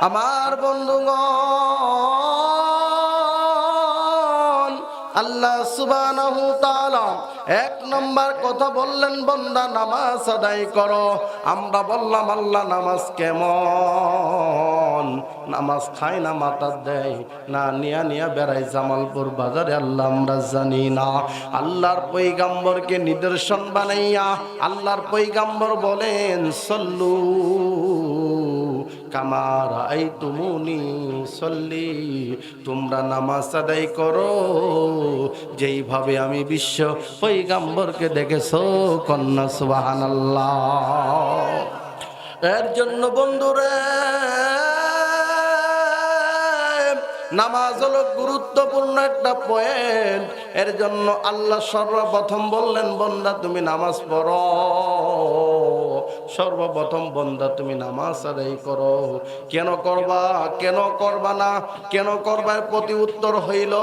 আমার বন্ধুগণ, আল্লাহ সুবহানাহু তাআলা এক নম্বর কথা বললেন, বান্দা নামাজ আদায় করো। আমরা বললাম আল্লাহ নামাজ কেমন? নামাজ খায় না, মাথা দেয় না, নিয়া নিয়া বেড়াই জামালপুর বাজারে, আল্লাহ আমরা জানি না। আল্লাহর পয়গম্বরকে নিদর্শন বানাইয়া আল্লাহর পয়গম্বর বলেন, সল্লু কামা রাআইতুমুনি সল্লি, তোমরা নামাজ আদায় করো যেইভাবে আমি বিশ্ব পয়গম্বরকে দেখেছো। কন্যা সুবহানাল্লাহ। এর জন্য বন্ধুরে, নামাজ হলো গুরুত্বপূর্ণ একটা পয়েন্ট। এর জন্য আল্লাহ সর্বপ্রথম বললেন, বান্দা তুমি নামাজ পড়ো। সর্বপ্রথম বান্দা তুমি নামাজ আদায় করো। কেন করবা, কেন করবা না, কেন করবার প্রতি উত্তর হইল,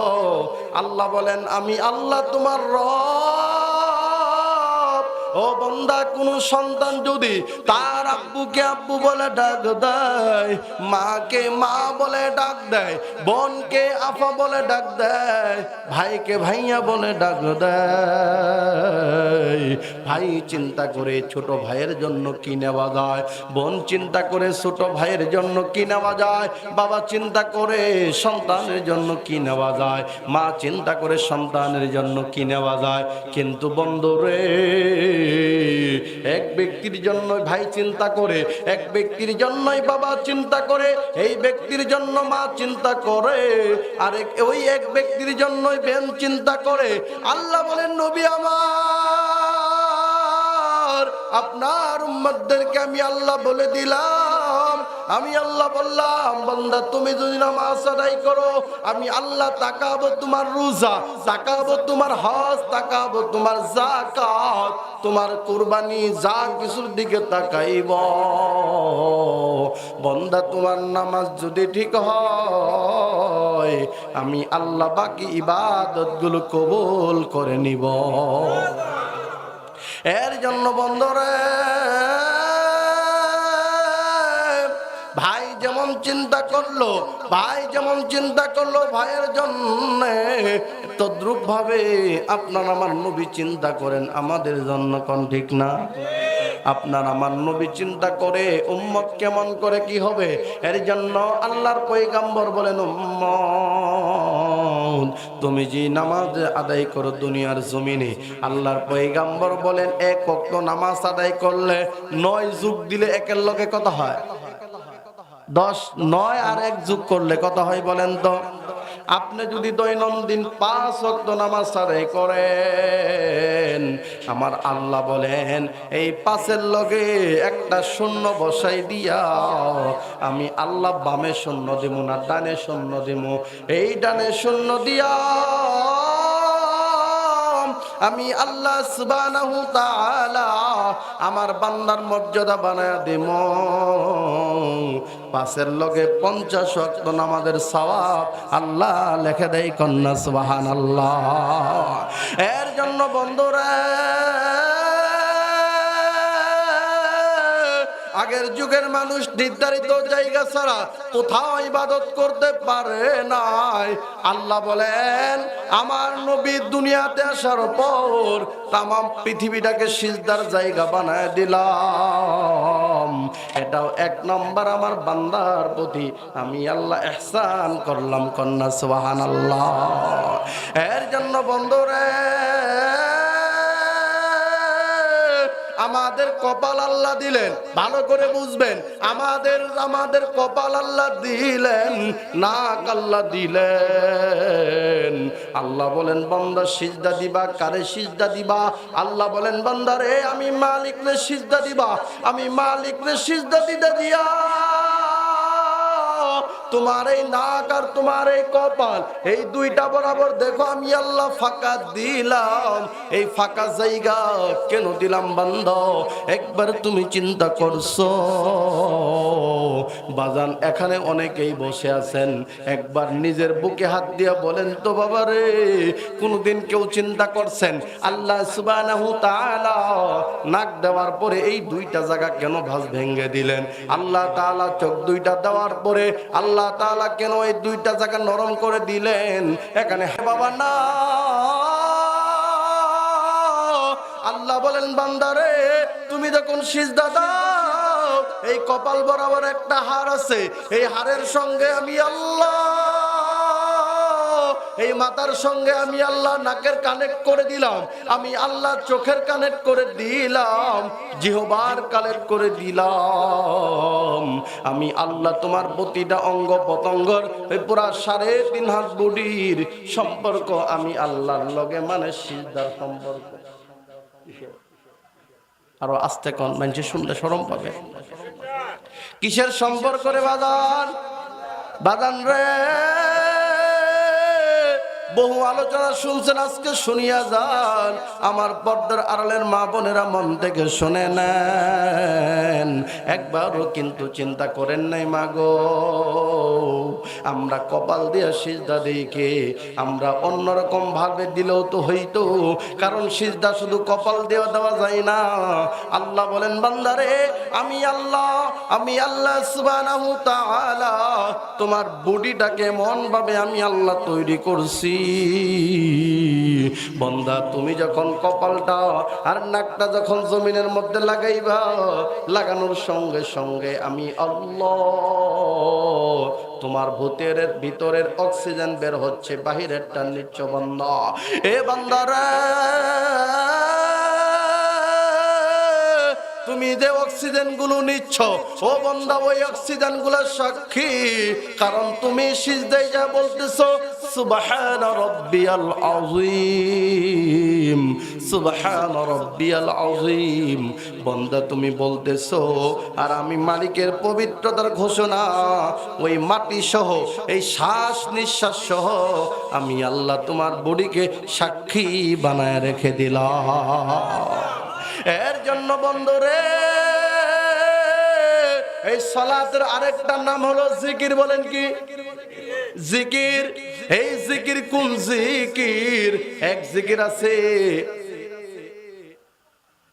আল্লাহ বলেন, আমি আল্লাহ তোমার রব। ও বান্দা, কোন সন্তান যদি তার আব্বুকে আব্বু বলে ডাক দেয়, মাকে মা বলে ডাক দেয়, বোনকে আফা বলে ডাক দেয়, ভাইকে ভাইয়া বলে ডাক দেয়, ভাই চিন্তা করে ছোট ভাইয়ের জন্য কি নেওয়া যায়, বোন চিন্তা করে ছোট ভাইয়ের জন্য কি নেওয়া যায়, বাবা চিন্তা করে সন্তানের জন্য কি নেওয়া যায়, মা চিন্তা করে সন্তানের জন্য কি নেওয়া যায়। কিন্তু বন্ধুরে, এক ব্যক্তির জন্য ভাই চিন্তা করে, এক ব্যক্তির জন্যই বাবা চিন্তা করে, এই ব্যক্তির জন্য মা চিন্তা করে, আর ওই এক ব্যক্তির জন্যই বোন চিন্তা করে। আল্লাহ বলেন, নবী আমার, আপনার উম্মতদেরকে আমি আল্লাহ বলে দিলাম, আমি আল্লাহ বললাম, বান্দা তুমি যদি নামাজ আদায় করো, আমি আল্লাহ তাকাবো তোমার রোজা, তাকাবো তোমার হজ, তাকাবো তোমার যাকাত, তোমার কুরবানি, যা কিছুর দিকে তাকাইব। বান্দা তোমার নামাজ যদি ঠিক হয়, আমি আল্লাহ বাকি ইবাদতগুলো কবুল করে নিব। এর জন্য বন্ধুরে, ভাই যেমন চিন্তা করলো, ভাই যেমন চিন্তা করলো ভাইয়ের জন্য, তদ্রূপ ভাবে আপনার আমার নবী চিন্তা করেন আমাদের জন্য। কোন ঠিক না? আপনার আমার নবী চিন্তা করে উম্মত কেমন করে কি হবে। এর জন্য আল্লাহর পয়গম্বর বলেন, উম্মত তুমি যে নামাজ আদায় করো দুনিয়ার জমিনে, আল্লাহর পয়গম্বর বলেন, এক ওয়াক্ত নামাজ আদায় করলে 9 যোগ দিলে একের লগে কত হয়? 10। 9 আর 1 যোগ করলে কত হয় বলেন তো? আপনি যদি দৈনন্দিন 5 ওয়াক্ত নামাজ আদায় করেন, আমার আল্লাহ বলেন, এই 5-এর লগে একটা শূন্য বসাই দিয়া আমি আল্লাহ বামে শূন্য দিব না, ডানে শূন্য দিব। এই ডানে শূন্য দিয়া আমি আল্লাহ সুবহানাহু তাআলা আমার বান্দার মর্যাদা বানায়া দেব। 5-এর লগে 50 ওয়াক্ত নামাজের সওয়াব আল্লাহ লেখে দেয়। কন্যা সুবহানাল্লাহ। এর জন্য বন্ধুরা, আগের যুগের মানুষ নির্ধারিত জায়গা ছাড়া কোথাও ইবাদত করতে পারে নাই। আল্লাহ বলেন, আমার নবী দুনিয়াতে আসার পর তামাম পৃথিবীটাকে সিজদার জায়গা বানায় দিলাম। এটাও 1 নম্বর আমার বান্দার প্রতি আমি আল্লাহ ইহসান করলাম। কন্যা সুবহানাল্লাহ। এর জন্য বন্ধুরে, আমাদের কপাল আল্লাহ দিলেন, ভালো করে বুঝবেন, আমাদের কপাল আল্লাহ দিলেন, নাক আল্লাহ দিলেন। আল্লাহ বলেন, বান্দা সিজদা দিবা, কারে সিজদা দিবা? আল্লাহ বলেন, বান্দা রে, আমি মালিক রে সিজদা দিবা, আমি মালিক রে সিজদা দিতে দিয়া তোমার এই নাক আর তোমার এই কপাল, এই দুইটা বরাবর দেখো আমি আল্লাহ ফাঁকা দিলাম। এই ফাঁকা জায়গা কেন দিলাম বান্দা? একবার তুমি চিন্তা করছো বাজান এখানে অনেকেই বসে আছেন, একবার নিজের বুকে হাত দিয়া বলেন তো বাবা রে, কোনদিন কেউ চিন্তা করছেন আল্লাহ সুবহানাহু তাআলা নাক দেওয়ার পরে এই দুইটা জায়গা কেন ভাঁজ ভেঙে দিলেন? আল্লাহ তাআলা চোখ দুইটা দেওয়ার পরে আল্লাহ তাআলা কেন এই দুইটা জায়গা নরম করে দিলেন? এখানে বাবা না, আল্লাহ বলেন বান্দারে তুমি যখন সিজদা দাও এই কপাল বরাবর একটা হাড় আছে, এই হাড়ের সঙ্গে আমি আল্লাহ, এই মাথার সঙ্গে আমি আল্লাহ নাকের কানেক্ট করে দিলাম, আমি আল্লাহ চোখের কানেক্ট করে দিলাম, জিহ্বার কানেক্ট করে দিলাম, আমি আল্লাহ তোমার প্রতিটা অঙ্গ পতঙ্গর এই পুরা 3.5 হাত বডির সম্পর্ক আমি আল্লাহর লগে, মানে সিজদার সম্পর্ক। আরো আস্তে কোন মানুষ শুনলে শরম পাবে। কিসের সম্পর্ক রে বাজান? বাজান রে বহু আলোচনা শুনছেন, আজকে শুনিয়া যান। আমার পর্দার আড়ালের মা বোনেরা মন থেকে শুনে নেন, একবারও কিন্তু চিন্তা করেন নাই মাগো আমরা কপাল দিয়ে সিজদা দিকে আমরা অন্যরকম ভাবে দিলেও তো হইতো, কারণ সিজদা শুধু কপাল দিয়ে দেওয়া যায় না। আল্লাহ বলেন বান্দারে আমি আল্লাহ সুবহানাহু তাআলা তোমার বডিটাকে এমন ভাবে আমি আল্লাহ তৈরি করছি, বান্দা তুমি যখন কপালটা আর নাকটা যখন জমিনের মধ্যে লাগাইবা, লাগানোর সঙ্গে সঙ্গে আমি আল্লাহ তোমার ভিতরের অক্সিজেন বের হচ্ছে, বাহিরেরটা নিচ্ছ বান্দা। এ বান্দারা তুমি যে অক্সিজেন গুলো নিচ্ছ ও বান্দা, ওই অক্সিজেন গুলোর সাক্ষী, কারণ তুমি সিজদায় যা বলতেছো সুবহানা রাব্বিয়াল আযীম, সুবহানা রাব্বিয়াল আযীম, বান্দা তুমি বলতেছো, আর আমি মালিকের পবিত্রতার ঘোষণা ওই মাটি সহ এই শ্বাস নিঃশ্বাস সহ আমি আল্লাহ তোমার বডিকে সাক্ষী বানায় রেখে দিলাম। এর জন্য বন্ধুরে এই সালাতের আরেকটা নাম হলো জিকির। বলেন কি জিকির? এই জিকির কোন জিকির? এক জিকির আছে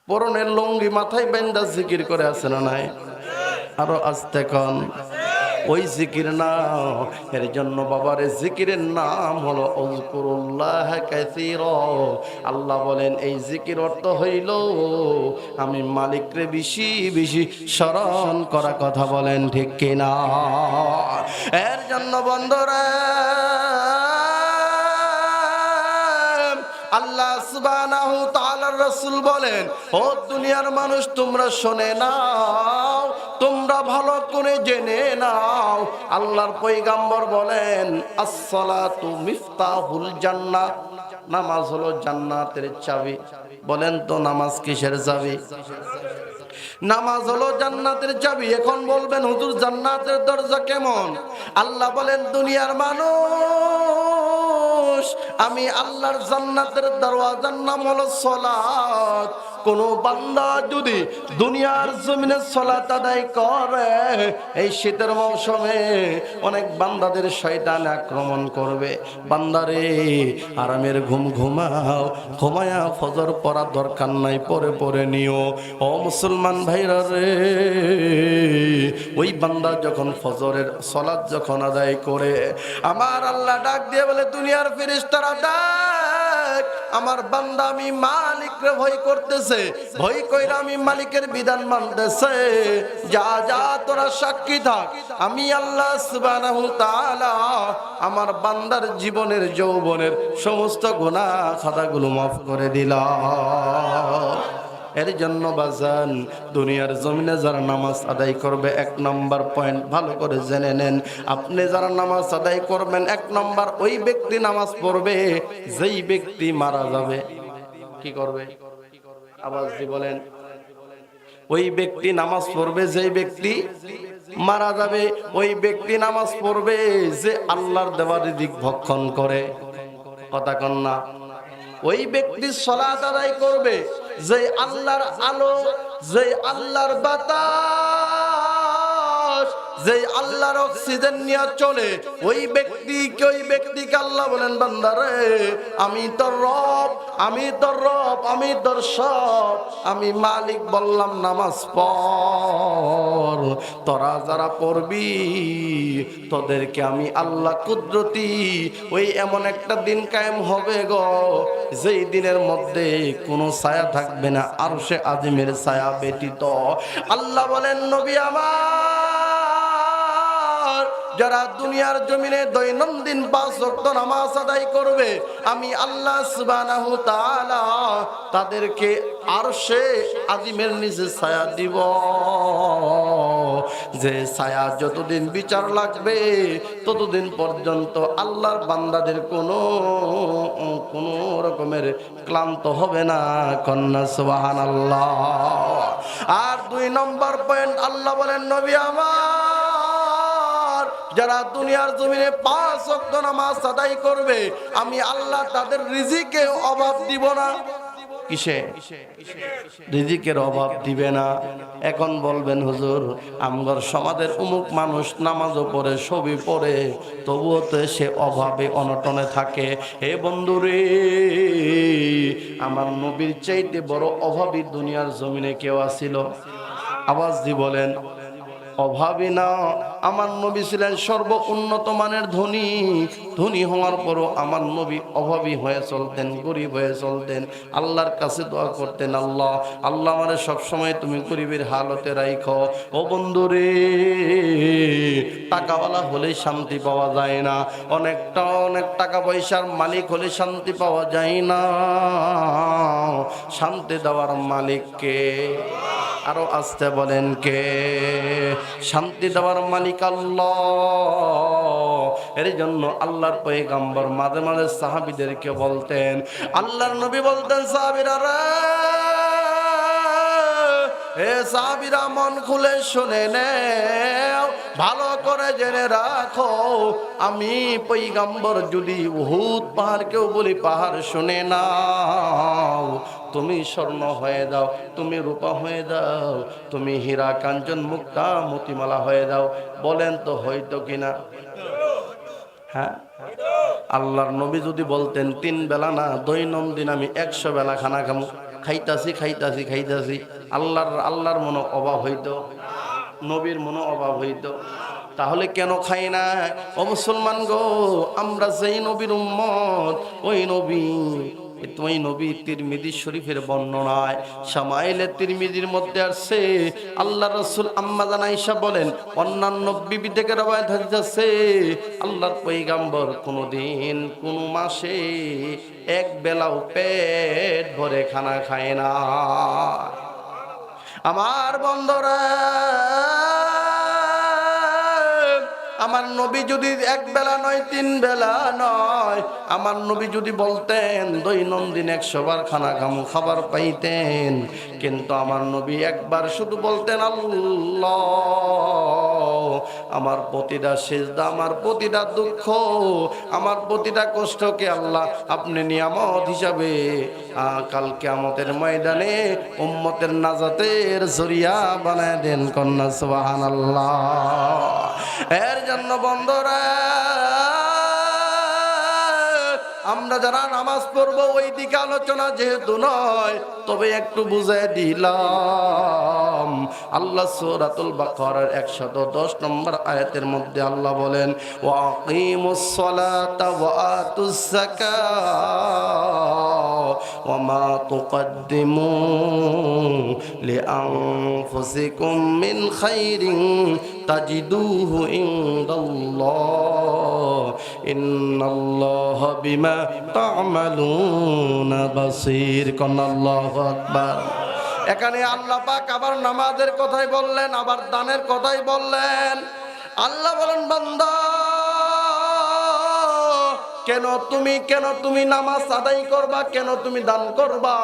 পরনের লুঙ্গি মাথায় বেঁধে জিকির করে, আছে না নাই? আরো আস্তে কন, ওই জিকির না। এর জন্য বাবারে জিকিরের নাম হলো উযকুরুল্লাহ কাসীরা। আল্লাহ বলেন এই জিকির অর্থ হইল আমি মালিকরে বেশি বেশি স্মরণ করা। কথা বলেন ঠিক কিনা? এর জন্য বন্ধুরা আল্লাহ সুবহানাহু তাআলার রাসূল বলেন, ও দুনিয়ার মানুষ তোমরা শুনে নাও, তোমরা ভালো করে জেনে নাও। আল্লাহর পয়গম্বর বলেন আসসালাতু মিফতাহুল জান্নাহ, নামাজ হলো জান্নাতের চাবি। বলেন তো নামাজ কিসের চাবি? নামাজ হলো জান্নাতের চাবি। এখন বলবেন হুজুর জান্নাতের দরজা কেমন? আল্লাহ বলেন দুনিয়ার মানুষ, আমি আল্লাহর জান্নাতের দরওয়াজার নাম হলো সালাত। কোন বান্দা যদি দুনিয়ার জমিনে সালাত আদায় করে, এই শীতের মৌসুমে অনেক বান্দাদের শয়তান আক্রমণ করবে। বান্দারে আরামের ঘুম ঘুমাও, ঘুমায়া ফজর পড়ার দরকার নাই, পরে পরে নিও। ও মুসলমান ভাইরা রে, ওই বান্দা যখন ফজরের সালাত যখন আদায় করে, আমার আল্লাহ ডাক দিয়ে বলে দুনিয়ার ফেরেশতারা ডাক, আমার বান্দা আমি মালিকরে ভয় করতেছে, ভয় কইরা আমি মালিকের বিধান মানতেছে। যা যা তোরা সাক্ষী থাক, আমি আল্লাহ সুবহানাহু তাআলা আমার বান্দার জীবনের যৌবনের সমস্ত গুনাহ খাতাগুলো মাফ করে দিলাম। এর জন্য বাজান দুনিয়ার জমিনে যারা নামাজ আদায় করবে, 1 নম্বর পয়েন্ট ভালো করে জেনে নেন। আপনি যারা নামাজ আদায় করবেন, 1 নম্বর ওই ব্যক্তি নামাজ পড়বে যেই ব্যক্তি মারা যাবে। কি করবে? আওয়াজ দিয়ে বলেন। ওই ব্যক্তি নামাজ পড়বে যেই ব্যক্তি মারা যাবে। ওই ব্যক্তি নামাজ পড়বে যে আল্লাহর দেওয়া রিজিক ভক্ষণ করে। কথা কন না? ওই ব্যক্তি সালাত আদায় করবে যে আল্লাহর আলো, যে আল্লাহর বাতাস যে আল্লাহর অক্সিজেন নিয়ে চলে ওই ব্যক্তিকে আল্লাহ বলেন বান্দারে আমি তোর রব, আমি তোর রব, আমি তোর সব, আমি মালিক বললাম নামাজ পড়। তোরা যারা পড়বি তোদেরকে আমি আল্লাহ কুদরতি ওই এমন একটা দিন কায়েম হবে গো, যেই দিনের মধ্যে কোনো ছায়া থাকবে না আরশে আজিমের ছায়া ব্যতীত। আল্লাহ বলেন নবী আমার, যারা দুনিয়ার জমিনে দৈনন্দিন 5 ওয়াক্ত নামাজ আদায় করবে আমি আল্লাহ সুবহানাহু তাআলা তাদেরকে আরশে আজিমের নিচে ছায়া দিব, যে ছায়া যতদিন বিচার লাগবে ততদিন পর্যন্ত আল্লাহর বান্দাদের কোনো রকমের ক্লান্ত হবে না। কন্যা সুবহানাল্লাহ। আর 2 নম্বর পয়েন্ট আল্লাহ বলেন নবী আমার, যারা দুনিয়ার জমিনে 5 ওয়াক্ত নামাজ আদায় করবে আমি আল্লাহ তাদের রিজিকে অভাব দিব না। কিসে? রিজিকের অভাব দিবে না। এখন বলবেন হুজুর আমগর সমাজের অমুক মানুষ নামাজও পড়ে সবই পড়ে তবুও তো সে অভাবে অনটনে থাকে। হে বন্ধুরে, আমার নবীর চাইতে বড় অভাবী দুনিয়ার জমিনে কেউ আছিল? আওয়াজ দি বলেন। অভাবী না, আমার নবী ছিলেন সর্ব উন্নত মানের ধনী। ধনী হওয়ার পরও আমার নবী অভাবী হয়ে চলতেন, গরিব হয়ে চলতেন। আল্লাহর কাছে দোয়া করতেন, আল্লাহ আল্লাহ আমারে সবসময় তুমি গরিবের হালতে রাখো। ও বন্ধুরে, টাকাওয়ালা হলে শান্তি পাওয়া যায় না, অনেক টাকা পয়সার মালিক হলে শান্তি পাওয়া যায় না। শান্তি দেওয়ার মালিককে আরো আসতে বলেন কে? শান্তি দেওয়ার মালিক আল্লাহ। এর জন্য আল্লাহর পয়গম্বর মাঝে মাঝে সাহাবীদেরকে বলতেন, আল্লাহর নবী বলতেন সাহাবীরা রে, হে সাহাবীরা মন খুলে শুনে নাও, ভালো করে জেনে রাখো, আমি পয়গম্বর যদি উহুদ পাহাড়কেও বলি পাহাড় শুনে নাও, তুমি স্বর্ণ হয়ে দাও, তুমি রূপা হয়ে দাও, তুমি হীরা কাঞ্চন মুক্তা মতিমালা হয়ে দাও। বলেন তো হয়তো কিনা? হ্যাঁ, আল্লাহর নবী যদি বলতেন 3 বেলা না দৈনন্দিন আমি 100 বেলা খানা খামু, খাইতাছি, আল্লাহর মনে অভাব হইতো? নবীর মনে অভাব হইতো? তাহলে কেন খাই না? ও মুসলমান গো, আমরা যেই নবীর উম্মত ওই নবী তিরমিজি শরীফের বর্ণনায় শামাইলে তিরমিজির মধ্যে আসছে, আল্লাহ রাসূল আম্মা জান আয়েশা বলেন, অন্যান্য বিবি থেকে রওয়ায়াত হচ্ছে আল্লাহর পয়গম্বর কোনদিন কোন মাসে 1 বেলাও পেট ভরে খানা খায় না। আমার বন্ধুরা, আমার নবী যদি 1 বেলা নয় 3 বেলা নয়, আমার নবী যদি বলতেন দৈনন্দিন 100 বার খানা খাবার পাইতেন, কিন্তু আমার নবী একবার শুধু বলতেন, আল্লাহ আমার প্রতিটা সিজদা, আমার প্রতিটা দুঃখ, আমার প্রতিটা কষ্টকে আল্লাহ আপনি নিয়ামত হিসাবে কাল কিয়ামতের ময়দানে উম্মতের নাজাতের জরিয়া বানায় দেন। কন্যা সুবহানাল্লাহ। এর জন্য বন্ধুরা, আমরা যারা নামাজ পড়বো ওই দিকে আলোচনা যেহেতু নয়, তবে একটু বুঝাই দিলাম। আল্লাহ সূরাতুল বাকারার 110 নম্বর আয়াতের মধ্যে আল্লাহ বলেন, ওয়া আকিমুস সালাতা ওয়া আতুজ যাকাত ওয়া মা তুকদ্দিমু লিআনফুসিকুম মিন খাইরিন তাজিদুহু ইনদাল্লাহ ইন্নাল্লাহা বিমা তা'মালুনা বাসীর। আল্লাহু আকবার। এখানে আল্লাহ পাক আবার নামাজের কথাই বললেন, আবার দানের কথাই বললেন। আল্লাহ বলেন, বান্দা কেন তুমি নামাজ আদায় করবা, কেন তুমি দান করবা?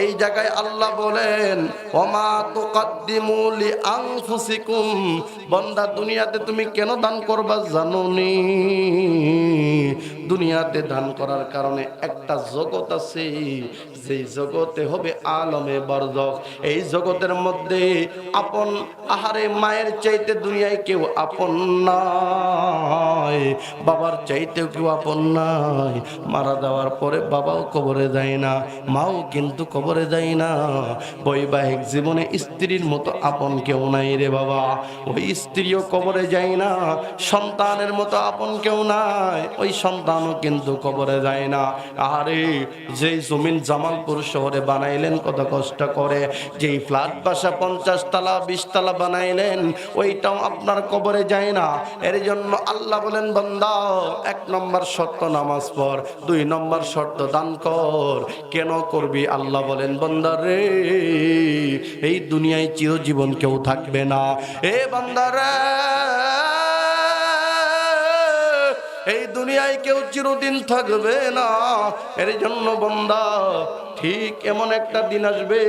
এই জায়গায় আল্লাহ বলেন ওমা তুকাদ্দিমু লিআনফুসিকুম, বান্দা দুনিয়াতে তুমি কেন দান করবা জানোনি? দুনিয়াতে দান করার কারণে একটা জগৎ আছে, যেই জগতে হবে আলমে বারজাখ। এই জগতের মধ্যে আপন আহারে মায়ের চাইতে দুনিয়ায় কেউ আপন নাই, বাবার চাইতে কেউ আপন নাই। মারা যাওয়ার পরে বাবাও কবরে যায় না, মাও কিন্তু কবরে যায় না। বৈবাহিক জীবনে স্ত্রীর মতো আপন কেউ নাই রে বাবা, ওই স্ত্রীও কবরে যায় না। সন্তানের মতো আপন কেউ নাই, ওই সন্তানও কিন্তু কবরে যায় না। আরে যেই জমিন জামালপুর শহরে বানাইলেন কত কষ্ট করে, যেই ফ্ল্যাট বাসা 50 তলা 20 তলা বানাইলেন, ওইটাও আপনার কবরে যায় না। এর জন্য আল্লাহ বলেন বান্দা 1 নম্বর শর্ত নামাজ পড়, 2 নম্বর শর্ত দান কর। কেন করবি? আল্লাহ বলেন বান্দা রে, এই দুনিয়ায় চিরজীবন কেউ থাকবে না। এ বান্দা রে, এই দুনিয়ায় কেউ চিরদিন থাকবে না। এর জন্য বান্দা ঠিক এমন একটা দিন আসবে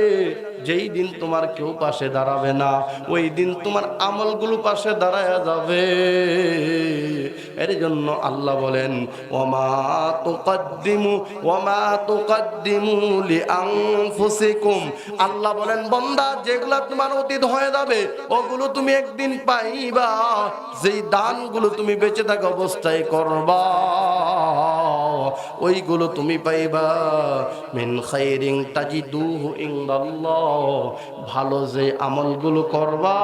যেই দিন তোমার কেউ পাশে দাঁড়াবে না, ওই দিন তোমার আমলগুলো পাশে দাঁড়ায় যাবে। এর জন্য আল্লাহ বলেন ওমা তুকাদ্দিমু লিআনফুসিকুম, আল্লাহ বলেন বান্দা যেগুলা তোমার অতীত হয়ে যাবে ওগুলো তুমি একদিন পাইবা। যেই দানগুলো তুমি বেঁচে থাকা অবস্থায় করবা ওইগুলো তুমি পাইবা। মিন খাইরিন তাজিদুহু ইনদাল্লাহ, ভালো যে আমলগুলো করবা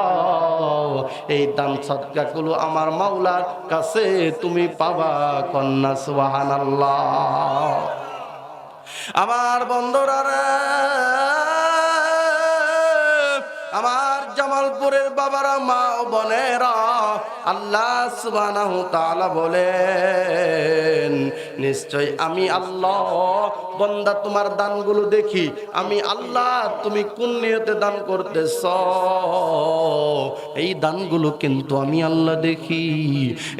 এই দান সাদকাগুলো আমার মাওলার কাছে তুমি পাবা। কন্যা সুবহানাল্লাহ। আমার বন্ধুরা রে, আমার জামালপুরের বাবারা, মা ও বোনেরা, আল্লাহ সুবহানাহু তাআলা বলেন নিশ্চয় আমি আল্লাহ বান্দা তোমার দানগুলো দেখি। আমি আল্লাহ তুমি কোন নিয়তে দান করতেছ, এই দানগুলো কিন্তু আমি আল্লাহ দেখি,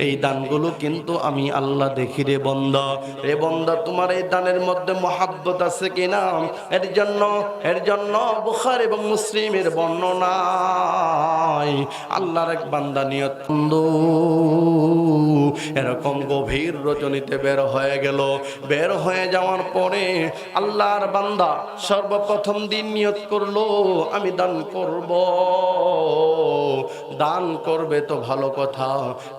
এই দানগুলো কিন্তু আমি আল্লাহ দেখি রে বান্দা। রে বান্দা তোমার এই দানের মধ্যে মহাব্বত আছে কিনা? এর জন্য বুখারী এবং মুসলিমের বর্ণনায় আল্লাহর এক বান্দা নিয়ত এরকম গভীর রজনীতে বের হয়ে গেল। বের হয়ে যাওয়ার পরে আল্লাহর বান্দা সর্বপ্রথম দিন নিয়ত করলো আমি দান করব। দান করবে তো ভালো কথা,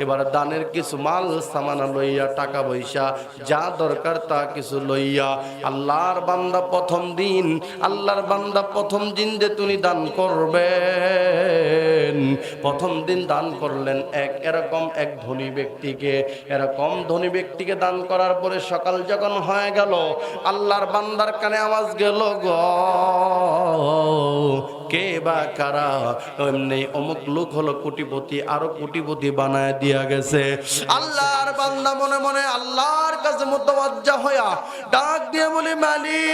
এবার দানের কিছু মাল সামানা লইয়া, টাকা পয়সা যা দরকার তা কিছু লইয়া আল্লাহর বান্দা প্রথম দিন যে তুমি দান করবেন, প্রথম দিন দান করলেন এরকম এক ধনী ব্যক্তিকে দান করার পরে সকাল যখন হয়ে গেল আল্লাহর বান্দার কানে আওয়াজ গেল গো, কে বা কারা? এমনি অমুক লোক হলো কোটিপতি, আরো কোটিপতি বানায় দিয়া গেছে। আল্লাহর বান্দা মনে মনে আল্লাহর কাছে মুতাওয়াজ্জা হইয়া ডাক দিয়ে বলি মালিক,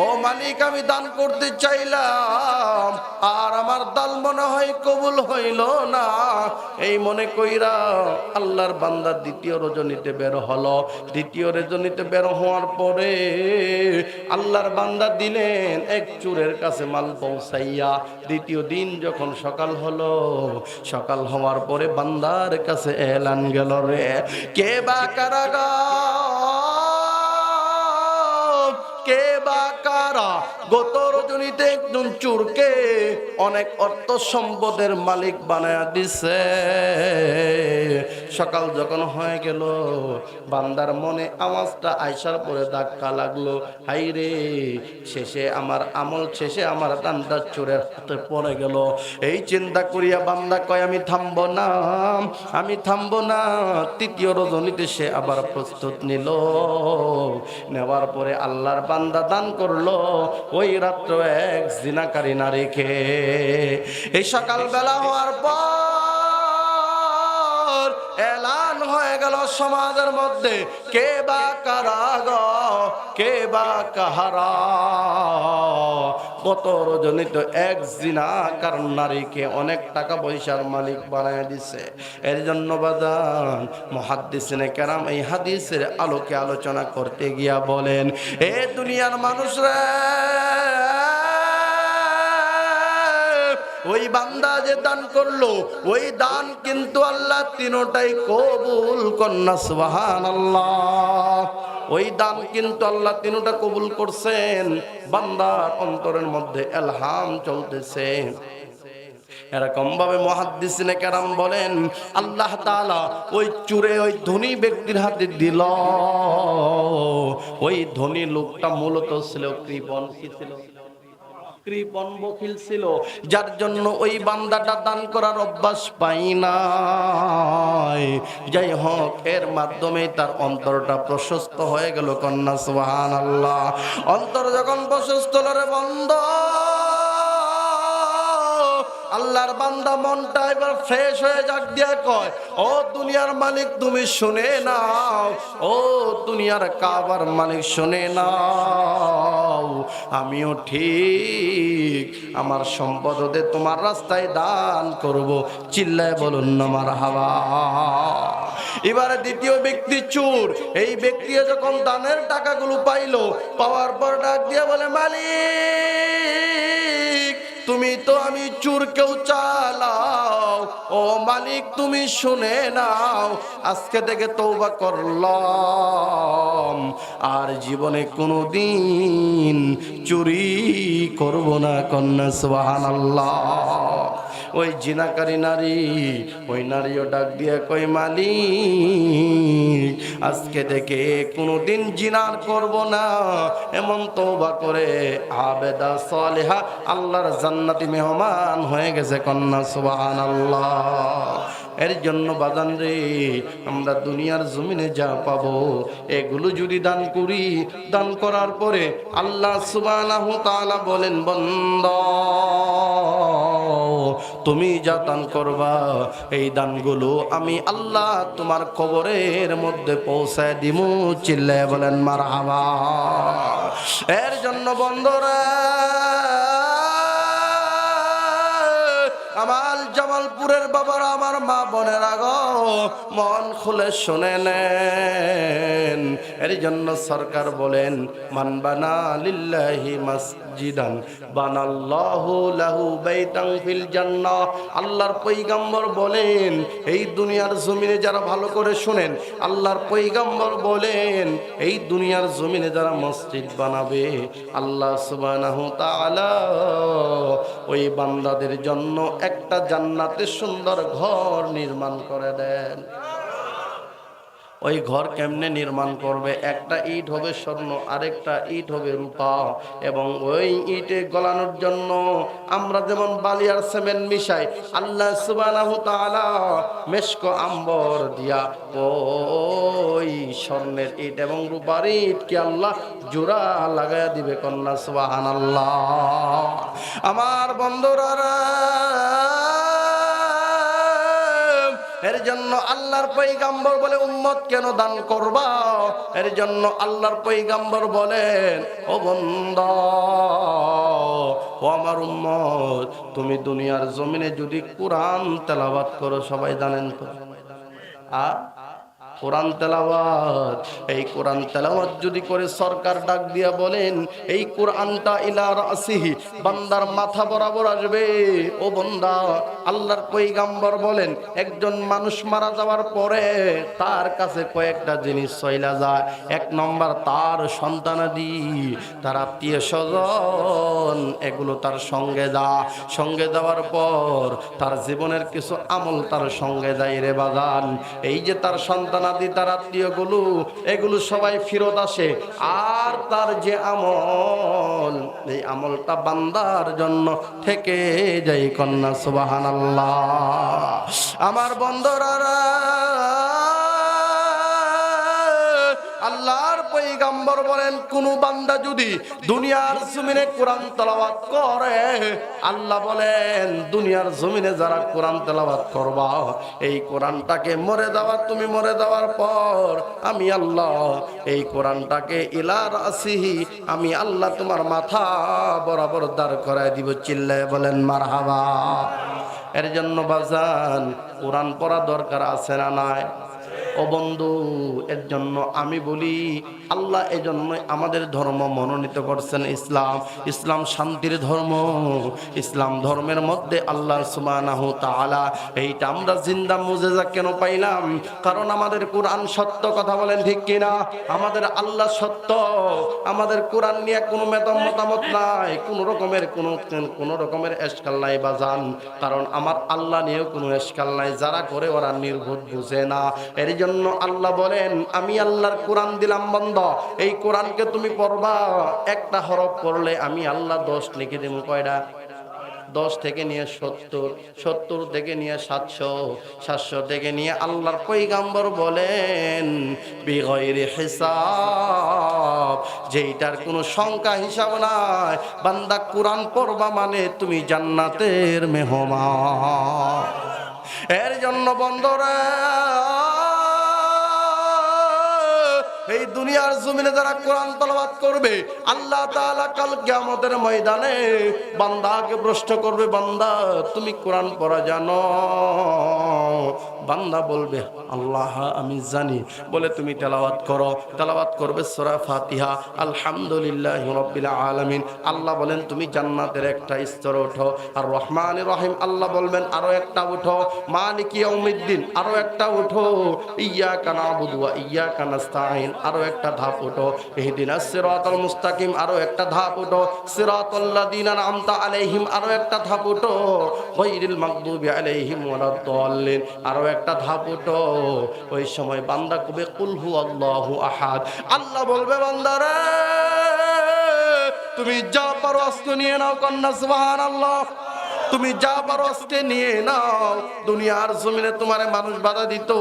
ও মালিক আমি দান করতে চাইলাম আর আমার দান মনে হয় কবুল হইল না। এই মনে কইরা আল্লাহর বান্দা দ্বিতীয় রজনীতে বের হলো। দ্বিতীয় রজনীতে বের হওয়ার পরে আল্লাহর বান্দা দিলেন এক চোরের কাছে মাল পৌঁছাইয়া। দ্বিতীয় দিন যখন সকাল হলো, সকাল হওয়ার পরে বান্দার কাছে এলান গেল রে, কে বা কারাগা, কে বা কারা গত রজনীতে একজন চোরকে অনেক অর্থ সম্পদের মালিক বানায়া দিছে। সকাল যখন হয়ে গেল বান্দার মনে আওয়াজটা আইসার পরে ধাক্কা লাগলো, হাই রে শেষে আমার আমল শেষে আমার দানটা চোরের হাতে পড়ে গেল। এই চিন্তা করিয়া বান্দা কয় আমি থামবো না। তৃতীয় রজনীতে সে আবার প্রস্তুত নিল। নেওয়ার পরে আল্লাহর বান্দা দান করলো ওই রাত্র এক জিনাকারী নারীকে। এই সকাল বেলা হওয়ার পর এলান হয় হয়ে গেল সমাজের মধ্যে কে বা কারা গো, কে বা কাহারা। কত রজনীত এক জিনাকার নারীকে অনেক টাকা পয়সার মালিক বানায় দিছে। এর জন্য বাজান মুহাদ্দিসিনে কেরাম এই হাদিসের আলোকে আলোচনা করতে গিয়া বলেন, এ দুনিয়ার মানুষরা, ওই বান্দা যে দান করলো ওই দান কিন্তু আল্লাহ তিনটাই কবুল কন্যা সুবহানাল্লাহ। ওই দান কিন্তু আল্লাহ তিনটা কবুল করছেন। বান্দার অন্তরের মধ্যে ইলহাম চলতেছে। এরকম ভাবে মুহাদ্দিসিনে কেরাম বলেন আল্লাহ তাআলা ওই চুরে ওই ধনী ব্যক্তির হাতে দিল। ওই ধনী লোকটা মূলত ছিল কৃপণ। কি ছিল? কৃপণ, বখিল ছিল, যার জন্য ওই বান্দাটা দান করার অভ্যাস পাই নাই। যাই হোক, এর মাধ্যমে তার অন্তরটা প্রশস্ত হয়ে গেল কন্যা সুবহানাল্লাহ। অন্তর যখন প্রশস্ত হলো রে বান্দা, আল্লাহর বান্দা মনটা এবার ফ্রেশ হয়ে যাক দিয়া কয়, ও দুনিয়ার মালিক তুমি শুনে নাও, ও দুনিয়ার কাবার মালিক শুনে নাও, আমিও ঠিক আমার সম্পদ হতে তোমার রাস্তায় দান করব। চিল্লায় বলুন না মারহাবা। এবারে দ্বিতীয় ব্যক্তি চোর। এই ব্যক্তি যখন দানের টাকাগুলো পাইলো, পাওয়ার পর ডাক দিয়ে বলে, মালিক তুমি তো আমি চোর কেউ চালাও, ও মালিক তুমি শুনে নাও, আজকে থেকে তওবা করলাম, আর জীবনে কোনোদিন চুরি করব না। কন্যা সুবহানাল্লাহ। ওই জিনাকারী নারী, ওই নারীও ডাক দিয়ে কই, মালিক আজকে থেকে কোনোদিন জিনার করব না, এমন তওবা করে আবেদা সালেহা আল্লাহর জান্নাতি মেহমান হয়ে গেছে। কন্যা সুবহানাল্লাহ। এর জন্য বাজান রে, আমরা দুনিয়ার জমিনে যা পাবো এগুলো যদি দান করি, দান করার পরে আল্লাহ সুবহানাহু তাআলা বলেন, বান্দা তুমি যা দান করবা এই দানগুলো আমি আল্লাহ তোমার কবরের মধ্যে পৌঁছায় দিমু। চিল্লায় বলেন মারহাবা। এর জন্য বন্ধুরা, আমার জামালপুরের বাবারা, আমার মা বোনেরা গো, মন খুলে শুনে নেন। এর জন্য সরকার বলেন, মান বানা লিল্লাহি মাসজিদান বানাল্লাহু লাহু বাইতান ফিল জান্নাহ। আল্লাহর পয়গম্বর বলেন, এই দুনিয়ার জমিনে যারা ভালো করে শুনেন, আল্লাহর পয়গম্বর বলেন, এই দুনিয়ার জমিনে যারা মসজিদ বানাবে, আল্লাহ সুবহানাহু তাআলা ওই বান্দাদের জন্য একটা জান্নাতে সুন্দর ঘর নির্মাণ করে দেন। ওই ঘর কেমনে নির্মাণ করবে? একটা ইট হবে স্বর্ণ, আরেকটা ইট হবে রূপা, এবং ওই ইটে গলানোর জন্য আমরা যেমন বালি আর সিমেন্ট মিশাই, আল্লাহ সুবহানাহু তাআলা মেশক আম্বর দিয়া ওই স্বর্ণের ইট এবং রূপার ইট কি আল্লাহ জোড়া লাগায়া দিবে। কন্যা সুবহানাল্লাহ। আমার বন্ধুরা, এর জন্য আল্লাহর পয়গম্বর বলে, উম্মত কেন দান করবা? এর জন্য আল্লাহর পয়গম্বর বলেন, ও বান্দা, ও আমার উম্মত, তুমি দুনিয়ার জমিনে যদি কোরআন তেলাওয়াত করো, সবাই জানেন তো কোরআন তেলাওয়াত, এই কোরআন তেলাওয়াত যদি করে সরকার ডাক দিয়া বলেন, এই কোরআনটা ইলা রাসিহি, বান্দার মাথা বরাবর আসবে। ও বান্দা, আল্লাহর পয়গম্বর বলেন, একজন মানুষ মারা যাওয়ার পরে তার কাছে কয়েকটা জিনিস চইলা যায়। এক নম্বর তার সন্তানাদি, তার আত্মীয় স্বজন, এগুলো তার সঙ্গে সঙ্গে যাওয়ার পর তার জীবনের কিছু আমল তার সঙ্গে যায় রে বাগান। এই যে তার সন্তান আদি, তার আত্মীয় গুলো, এগুলো সবাই ফিরত আসে, আর তার যে আমল, এই আমলটা বান্দার জন্য থেকে যায়। কন্যা সুবহানাল্লাহ। আমার বন্ধুরা, আল্লাহর পয়গম্বর বলেন কোন বান্দা যদি দুনিয়ার জমিনে কোরআন তেলাওয়াত করে, আল্লাহ বলেন দুনিয়ার জমিনে যারা কোরআন তেলাওয়াত করবা, এই কোরআনটাকে তুমি মরে যাওয়ার পর আমি আল্লাহ এই কোরআনটাকে ইলা রাসিহি, আমি আল্লাহ তোমার মাথা বরাবর দাঁড় করায় দিব। চিল্লায় বলেন মারহাবা। এর জন্য বাজান কোরআন পড়া দরকার আছে না নাই? ও বন্ধু, এর জন্য আমি বলি আল্লাহ এজন্য আমাদের ধর্ম মনোনীত করছেন ইসলাম। ইসলাম শান্তির ধর্ম। ইসলাম ধর্মের মধ্যে আল্লাহ সুবহানাহু তাআলা এইটা আমরা জিন্দা মুজিজা কেন পাইলাম? কারণ আমাদের কোরআন সত্য, কথা বলেন ঠিক কিনা? আমাদের আল্লাহ সত্য, আমাদের কোরআন নিয়ে কোনো মতামত নাই, কোনো রকমের এশকাল নাই বাজান। কারণ আমার আল্লাহ নিয়েও কোনো এশকাল নাই, যারা করে ওরা নির্বোধ, বুঝে না। এর জন্য আল্লাহ বলেন আমি আল্লাহর কোরআন দিলাম বন্ধ, এই কোরআনকে তুমি পড়বা, একটা হরফ পড়লে আমি আল্লাহ 10 লিখে দেব। কয়টা? 10 থেকে নিয়ে 70, 70 থেকে নিয়ে 700, 700 থেকে নিয়ে আল্লাহর পয়গম্বর বলেন বিগয়রি হিসাব, যেইটার কোনো সংখ্যা হিসাব নাই। বান্দা কোরআন পড়বা মানে তুমি জান্নাতের মেহমান। এর জন্য বন্ধুরা, এই দুনিয়ার জমিনে যারা কোরআন তেলাওয়াত করবে, আল্লাহ তাআলা কাল কিয়ামতের ময়দানে বান্দাকে প্রশ্ন করবে, বান্দা তুমি কোরআন পড়া জানো? বান্দা বলবে আল্লাহ আমি জানি। বলে তুমি তেলাওয়াত করো। তেলাওয়াত করবে সূরা ফাতিহা, আলহামদুলিল্লাহি রাব্বিল আলামিন। আল্লাহ বলেন তুমি জান্নাতের একটা স্তর ওঠো। আর রহমানির রহিম আল্লাহ বলবেন আরো একটা উঠো। মালিকি ইয়াউমিদ্দিন আরো একটা উঠো। ইয়্যাকা না'বুদু ওয়া ইয়্যাকা নাস্তাঈন আরো একটা ধাপ উঠো। ইহদিনাস সিরাতাল মুস্তাকিম আরো একটা ধাপ উঠো। সিরাতাল্লাযীনা আন'আমতা আলাইহিম আরো একটা ধাপ উঠো। গায়রিল মাগদুবি আলাইহিম ওয়ালাদ-দাল্লিন আরো একটা ধাপ উঠো। ওই সময় বান্দা কবে কুল হুয়াল্লাহু আহাদ। আল্লাহ বলবে বান্দারে তুমি যা পারো আস্তে নিয়ে নাও, কন্যা সুবহানাল্লাহ। তুমি যা পারো আজকে নিয়ে নাও। দুনিয়ার জমিনে তোমারে মানুষ বাধা দিত,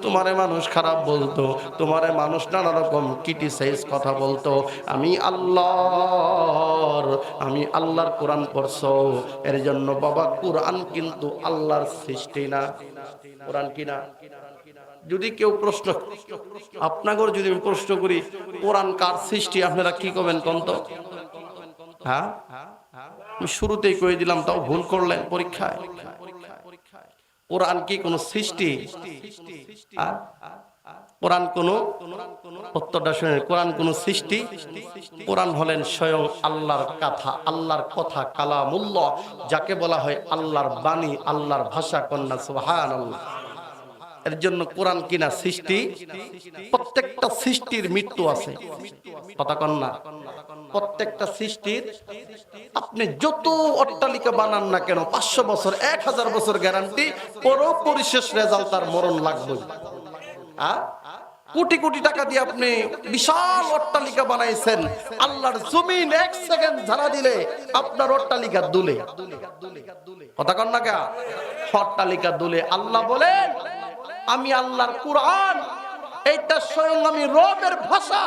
তোমারে মানুষ খারাপ বলতো, তোমারে মানুষ নানা রকম ক্রিটিসাইজ কথা বলতো, আমি আল্লাহর কোরআন পড়ছো। এর জন্য বাবা কোরআন কিন্তু আল্লাহর সৃষ্টি না। কোরআন কি না? যদি কেউ প্রশ্ন আপনাকে যদি আমি প্রশ্ন করি কোরআন কার সৃষ্টি, আপনারা কি করবেন কোন তো? হ্যাঁ, আমি শুরুতেই কয়ে দিলাম, তাও ভুল করলেন পরীক্ষায়। কোরআন কি কোন সৃষ্টি? কোরআন কোন, উত্তরটা শুনেন, কোরআন কোন সৃষ্টি? কোরআন হলেন স্বয়ং আল্লাহর কথা, আল্লাহর কথা, কালামুল্লাহ, যাকে বলা হয় আল্লাহর বাণী, আল্লাহর ভাষা। কন্যা সুবহানাল্লাহ। এর জন্য কোরআন কিনা সৃষ্টি। প্রত্যেকটা সৃষ্টির মৃত্যু আছে, কথা কন্যা। প্রত্যেকটা সৃষ্টির, আপনি যত অট্টালিকা বানান না কেন, 500 বছর 1000 বছর গ্যারান্টি, পরিশেষ রেজাল্ট তার মরণ লাগবে। কোটি কোটি টাকা দিয়ে আপনি বিশাল অট্টালিকা বানাইছেন, আল্লাহর জমিন 1 সেকেন্ড ঝাড়া দিলে আপনার অট্টালিকা দুলে। কথা কন্যা কে? অট্টালিকা দুলে। আল্লাহ বলেন আমি আল্লাহর কোরআন, এইটা স্বয়ং আমি রবের ভাষা।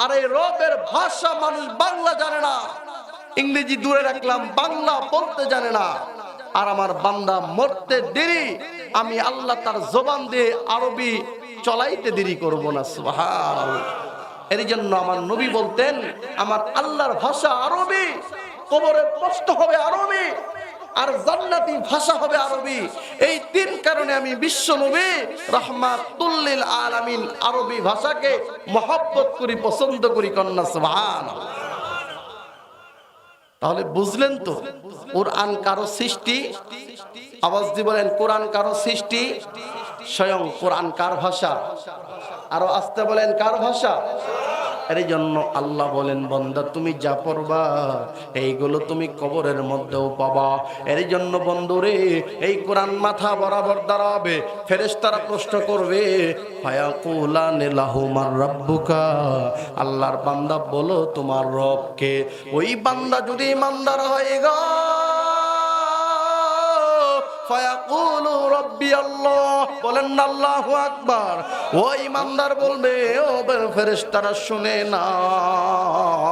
আর এই রবের ভাষা মানুষ বাংলা জানে না, ইংরেজি দূরে রাখলাম, বাংলা বলতে জানে না। আর আমার বান্দা মরতে দেরি, আমি আল্লাহ তার জবান দিয়ে আরবি চলাইতে দেরি করব না। সুবহানাল্লাহ। এর জন্য আমার নবী বলতেন আমার আল্লাহর ভাষা আরবি, কবরের প্রশ্ন হবে আরবি, আর জান্নাতি ভাষা হবে আরবি। এই 3 কারণে আমি বিশ্ব নবী রাহমাতুল লিল আলামিন আরবি ভাষাকে মহব্বত করি, পছন্দ করি। কন্যা সুবহানাল্লাহ। তাহলে বুঝলেন তো কোরআন কারো সৃষ্টি? আওয়াজ দিয়ে বলেন কোরআন কারো সৃষ্টি? স্বয়ং কোরআন কার ভাষা? আরো আস্তে বলেন কার ভাষা? এর জন্য আল্লাহ বলেন বান্দা তুমি যা পড়বা এইগুলো তুমি কবরের মধ্যেও পাবা। এর জন্য বন্ধুরে এই কোরআন মাথা বরাবর দাঁড়াবে, ফেরেশতারা প্রশ্ন করবে ফায়াকুলানি লাহু মান রাব্বুকা, আল্লাহর বান্দা বলো তোমার রব কে? ওই বান্দা যদি ইমানদার হয় গো ফায়াকুলু রাব্বি আল্লাহ, বলেন না আল্লাহু আকবার। ও ইমানদার বলবে, ও ফেরেশতারা শুনে নাও,